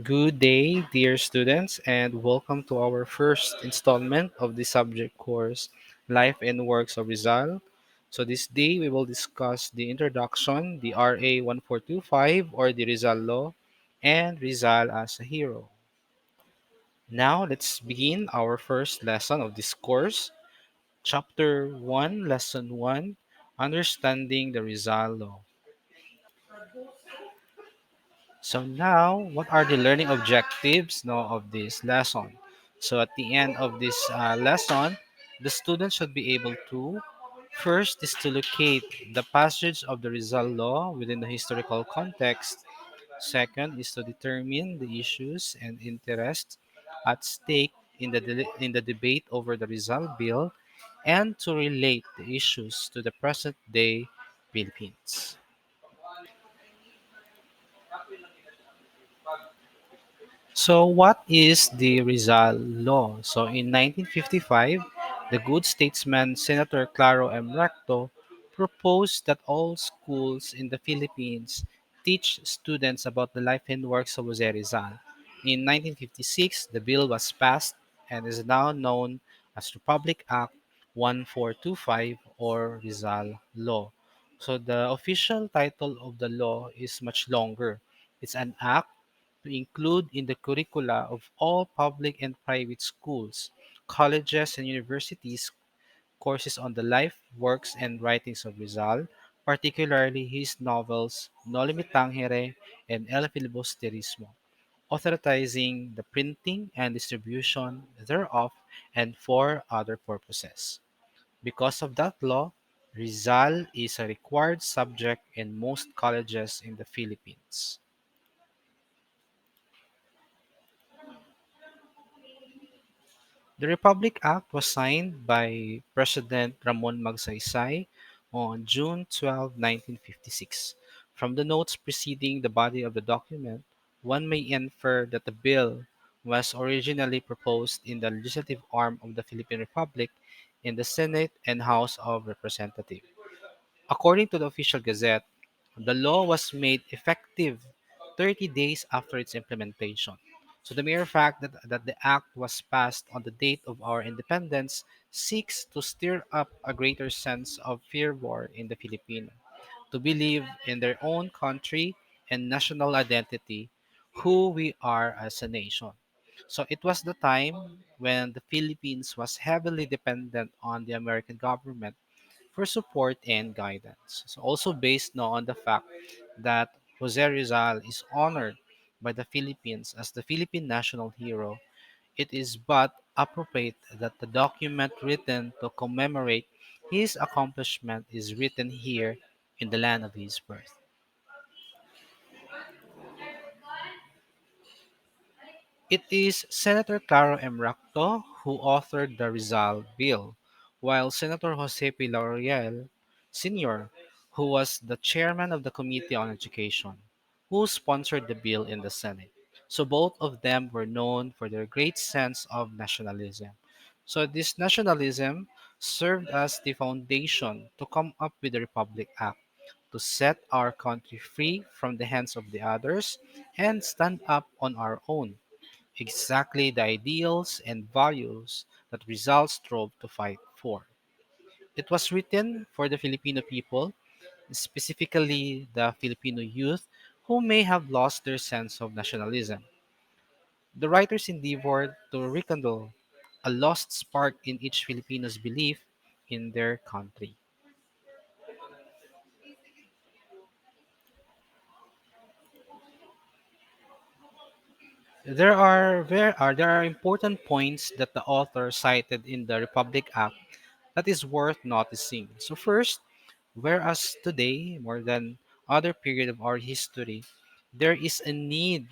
Good day, dear students, and welcome to our first installment of the subject course Life and Works of Rizal. So, this day we will discuss the introduction, the RA 1425 or the Rizal Law, and Rizal as a hero. Now, let's begin our first lesson of this course, Chapter 1, Lesson 1 Understanding the Rizal Law. So now, what are the learning objectives now of this lesson? So at the end of this lesson, the student should be able to first is to locate the passage of the Rizal law within the historical context. Second is to determine the issues and interests at stake in the debate over the Rizal bill and to relate the issues to the present day Philippines. So, what is the Rizal Law? So, in 1955, the good statesman Senator Claro M. Recto proposed that all schools in the Philippines teach students about the life and works of Jose Rizal. In 1956, the bill was passed and is now known as Republic Act 1425 or Rizal Law. So, the official title of the law is much longer. It's an act to include in the curricula of all public and private schools, colleges, and universities courses on the life, works, and writings of Rizal, particularly his novels No Limitangere and El Filibusterismo, authorizing the printing and distribution thereof and for other purposes. Because of that law, Rizal is a required subject in most colleges in the Philippines. The Republic Act was signed by President Ramon Magsaysay on June 12, 1956. From the notes preceding the body of the document, one may infer that the bill was originally proposed in the legislative arm of the Philippine Republic in the Senate and House of Representatives. According to the official gazette, the law was made effective 30 days after its implementation. So the mere fact that the act was passed on the date of our independence seeks to stir up a greater sense of fervor in the Filipino, to believe in their own country and national identity, who we are as a nation. So it was the time when the Philippines was heavily dependent on the American government for support and guidance. So also based now on the fact that Jose Rizal is honored by the Philippines as the Philippine national hero, it is but appropriate that the document written to commemorate his accomplishment is written here in the land of his birth. It is Senator Claro M. Racto who authored the Rizal Bill, while Senator Jose P. Lauriel Sr., who was the chairman of the Committee on Education, who sponsored the bill in the Senate. So both of them were known for their great sense of nationalism. So this nationalism served as the foundation to come up with the Republic Act to set our country free from the hands of the others and stand up on our own exactly the ideals and values that Rizal strove to fight for. It was written for the Filipino people, specifically the Filipino youth who may have lost their sense of nationalism. The writers endeavored to rekindle a lost spark in each Filipino's belief in their country. There are important points that the author cited in the Republic Act that is worth noticing. So first, whereas today, more than other period of our history, there is a need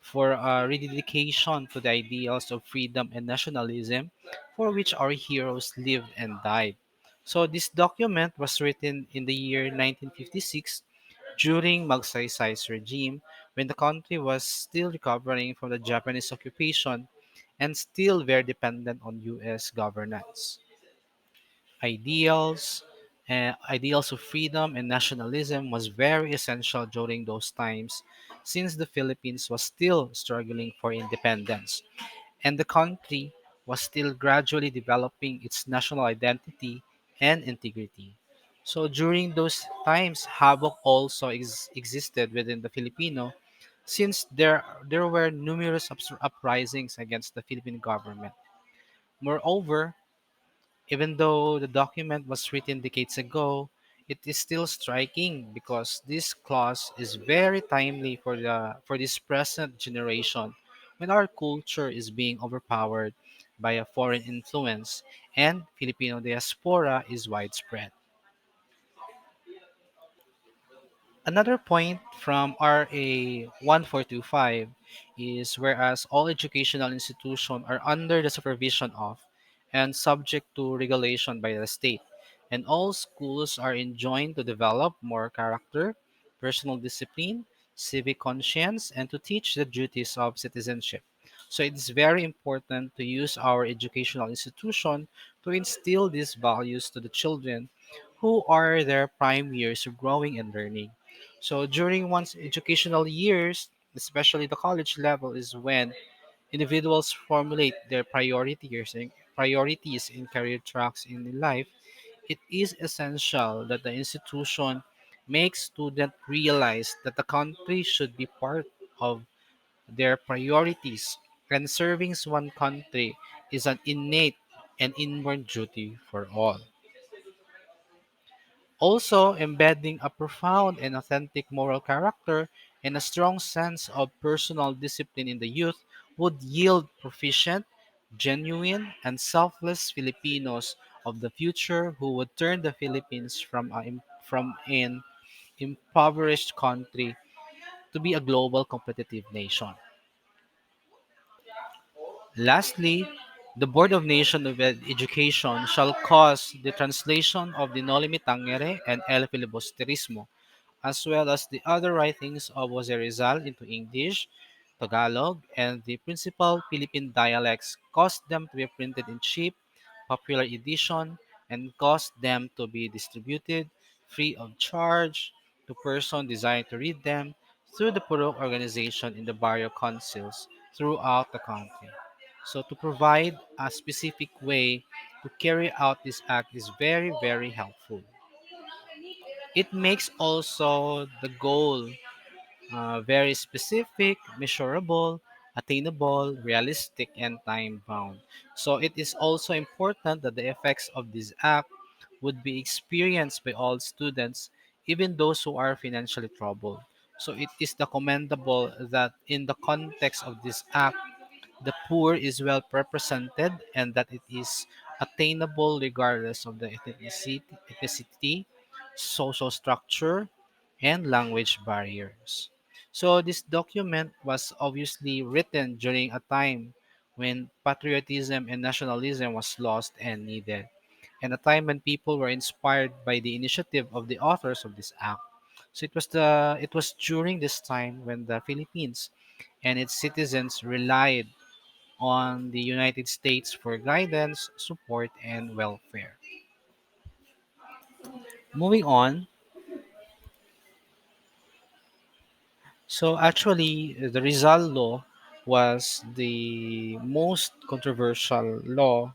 for a rededication to the ideals of freedom and nationalism for which our heroes lived and died. So this document was written in the year 1956 during Magsaysay's regime when the country was still recovering from the Japanese occupation and still very dependent on US governance ideals, Ideals of freedom and nationalism was very essential during those times, since the Philippines was still struggling for independence and the country was still gradually developing its national identity and integrity. So during those times, havoc also existed within the Filipino, since there were numerous uprisings against the Philippine government. Moreover, even though the document was written decades ago, it is still striking because this clause is very timely for this present generation when our culture is being overpowered by a foreign influence and Filipino diaspora is widespread. Another point from RA 1425 is whereas all educational institutions are under the supervision of and subject to regulation by the state, and all schools are enjoined to develop moral character, personal discipline, civic conscience, and to teach the duties of citizenship. So it is very important to use our educational institution to instill these values to the children who are their prime years of growing and learning. So during one's educational years, especially the college level, is when individuals formulate their priorities in career tracks in life. It is essential that the institution makes students realize that the country should be part of their priorities, and serving one country is an innate and inborn duty for all. Also, embedding a profound and authentic moral character and a strong sense of personal discipline in the youth would yield proficient, genuine, and selfless Filipinos of the future who would turn the Philippines from an impoverished country to be a global competitive nation. Lastly, the Board of Nation of Education shall cause the translation of the Noli Me Tangere and El Filibusterismo as well as the other writings of Jose Rizal into English, Tagalog, and the principal Philippine dialects caused them to be printed in cheap, popular edition and caused them to be distributed free of charge to persons desiring to read them through the Purok organization in the barrio councils throughout the country. So to provide a specific way to carry out this act is very, very helpful. It makes also the goal very specific, measurable, attainable, realistic, and time bound. So it is also important that the effects of this act would be experienced by all students, even those who are financially troubled. So it is the commendable that in the context of this act, the poor is well represented and that it is attainable regardless of the ethnicity, social structure, and language barriers. So this document was obviously written during a time when patriotism and nationalism was lost and needed, and a time when people were inspired by the initiative of the authors of this act. So it was during this time when the Philippines and its citizens relied on the United States for guidance, support, and welfare. Moving on, so actually, the Rizal law was the most controversial law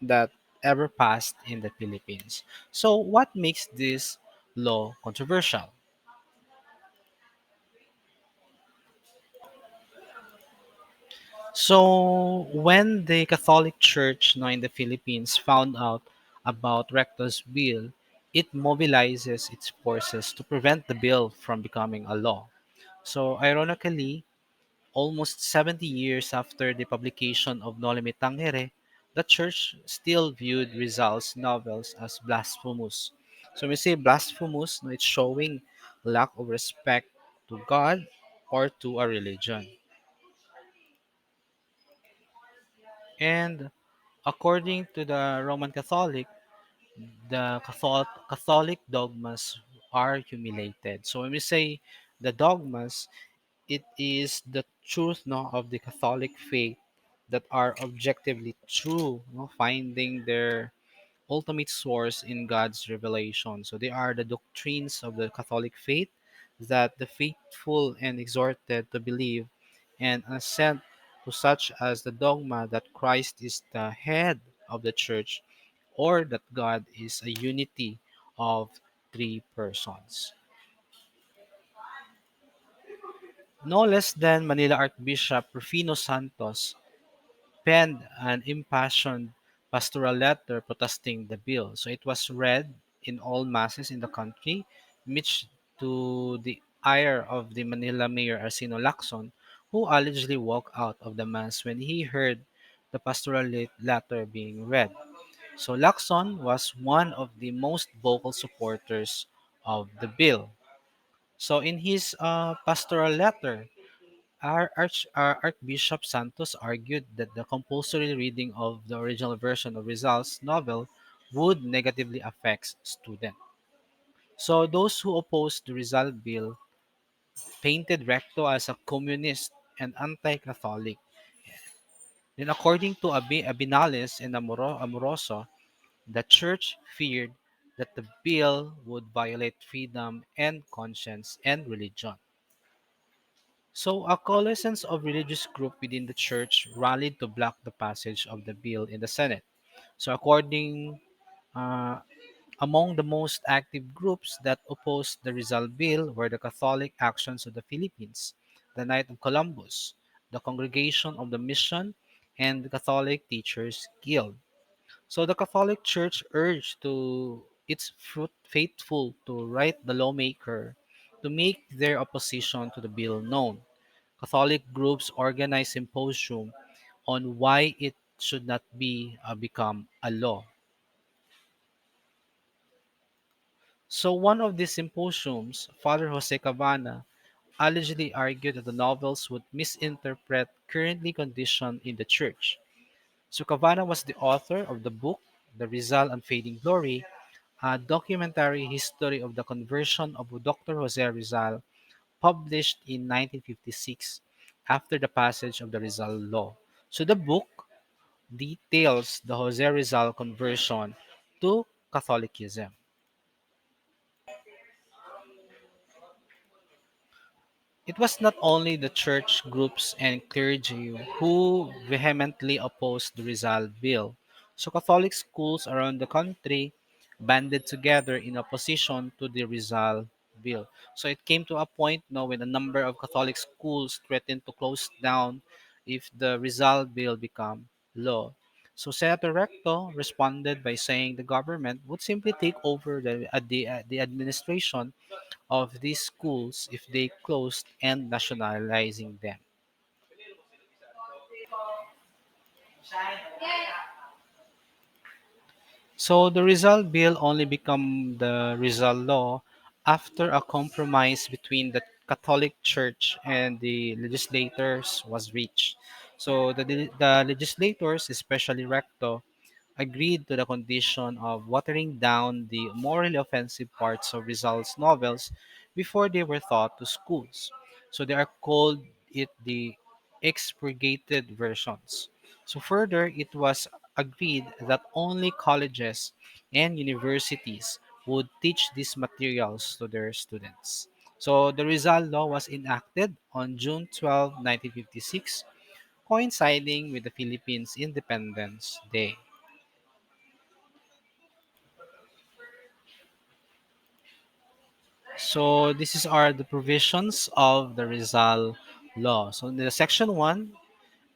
that ever passed in the Philippines. So, what makes this law controversial? So, when the Catholic Church now in the Philippines found out about Rector's bill, it mobilizes its forces to prevent the bill from becoming a law. So, ironically, almost 70 years after the publication of Noli Me Tangere, the church still viewed Rizal's novels as blasphemous. So, when we say blasphemous, no, it's showing lack of respect to God or to a religion. And according to the Roman Catholic, the Catholic dogmas are humiliated. So when we say the dogmas, it is the truth no, of the Catholic faith that are objectively true, no, finding their ultimate source in God's revelation. So they are the doctrines of the Catholic faith that the faithful and exhorted to believe and assent to, such as the dogma that Christ is the head of the church or that God is a unity of three persons. No less than Manila Archbishop Rufino Santos penned an impassioned pastoral letter protesting the bill. So it was read in all masses in the country, much to the ire of the Manila Mayor Arsino Lacson, who allegedly walked out of the mass when he heard the pastoral letter being read. So Lacson was one of the most vocal supporters of the bill. So in his pastoral letter, Archbishop Santos argued that the compulsory reading of the original version of Rizal's novel would negatively affect students. So those who opposed the Rizal bill painted Recto as a communist and anti-Catholic. Then according to Abinales and Amoroso, the church feared that the bill would violate freedom and conscience and religion. So, a coalescence of religious groups within the church rallied to block the passage of the bill in the Senate. So, uh, among the most active groups that opposed the Rizal bill were the Catholic Actions of the Philippines, the Knight of Columbus, the Congregation of the Mission, and the Catholic Teachers Guild. So, the Catholic Church urged to its faithful to write the lawmaker to make their opposition to the bill known. Catholic groups organized symposium on why it should not be become a law. So one of these symposiums, Father Jose Cavana, allegedly argued that the novels would misinterpret currently condition in the church. So Cavana was the author of the book The Rizal Unfading Glory, a documentary history of the conversion of Dr. Jose Rizal, published in 1956 after the passage of the Rizal Law. So the book details the Jose Rizal conversion to Catholicism. It was not only the church groups and clergy who vehemently opposed the Rizal Bill. So Catholic schools around the country banded together in opposition to the Rizal Bill. So it came to a point now when a number of Catholic schools threatened to close down if the Rizal Bill became law. So Senator Recto responded by saying the government would simply take over the administration of these schools if they closed and nationalizing them. So the Rizal Bill only became the Rizal Law after a compromise between the Catholic Church and the legislators was reached. So the legislators, especially Recto, agreed to the condition of watering down the morally offensive parts of Rizal's novels before they were taught to schools. So they are called it the expurgated versions. So further, it was agreed that only colleges and universities would teach these materials to their students. So the Rizal Law was enacted on June 12, 1956, coinciding with the Philippines Independence Day. So this is are the provisions of the Rizal law. So in the section 1,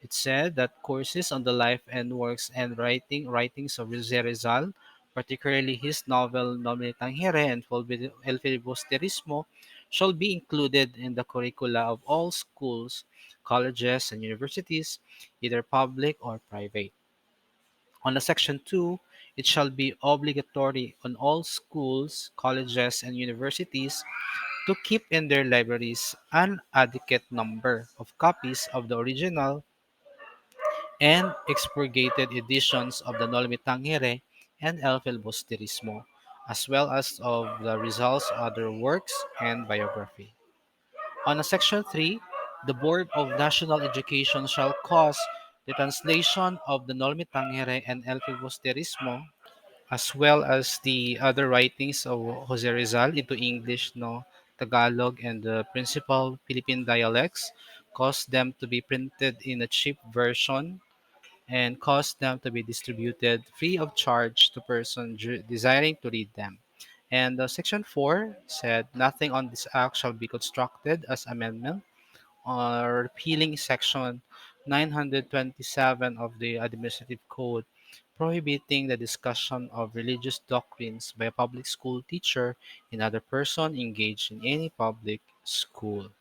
it said that courses on the life and works and writings of Jose Rizal, particularly his novel Nombre Tangere and El Filibusterismo, shall be included in the curricula of all schools, colleges, and universities, either public or private. On the section 2, it shall be obligatory on all schools, colleges, and universities to keep in their libraries an adequate number of copies of the original and expurgated editions of the Nolme Tangere and El Filibusterismo, as well as of the Rizal's other works and biography. On section 3, the Board of National Education shall cause the translation of the Nolme Tangere and El Filibusterismo as well as the other writings of Jose Rizal into English, no, Tagalog, and the principal Philippine dialects, caused them to be printed in a cheap version and caused them to be distributed free of charge to persons desiring to read them. And Section 4 said nothing on this act shall be constructed as amendment or repealing Section 927 of the Administrative Code, prohibiting the discussion of religious doctrines by a public school teacher and other person engaged in any public school.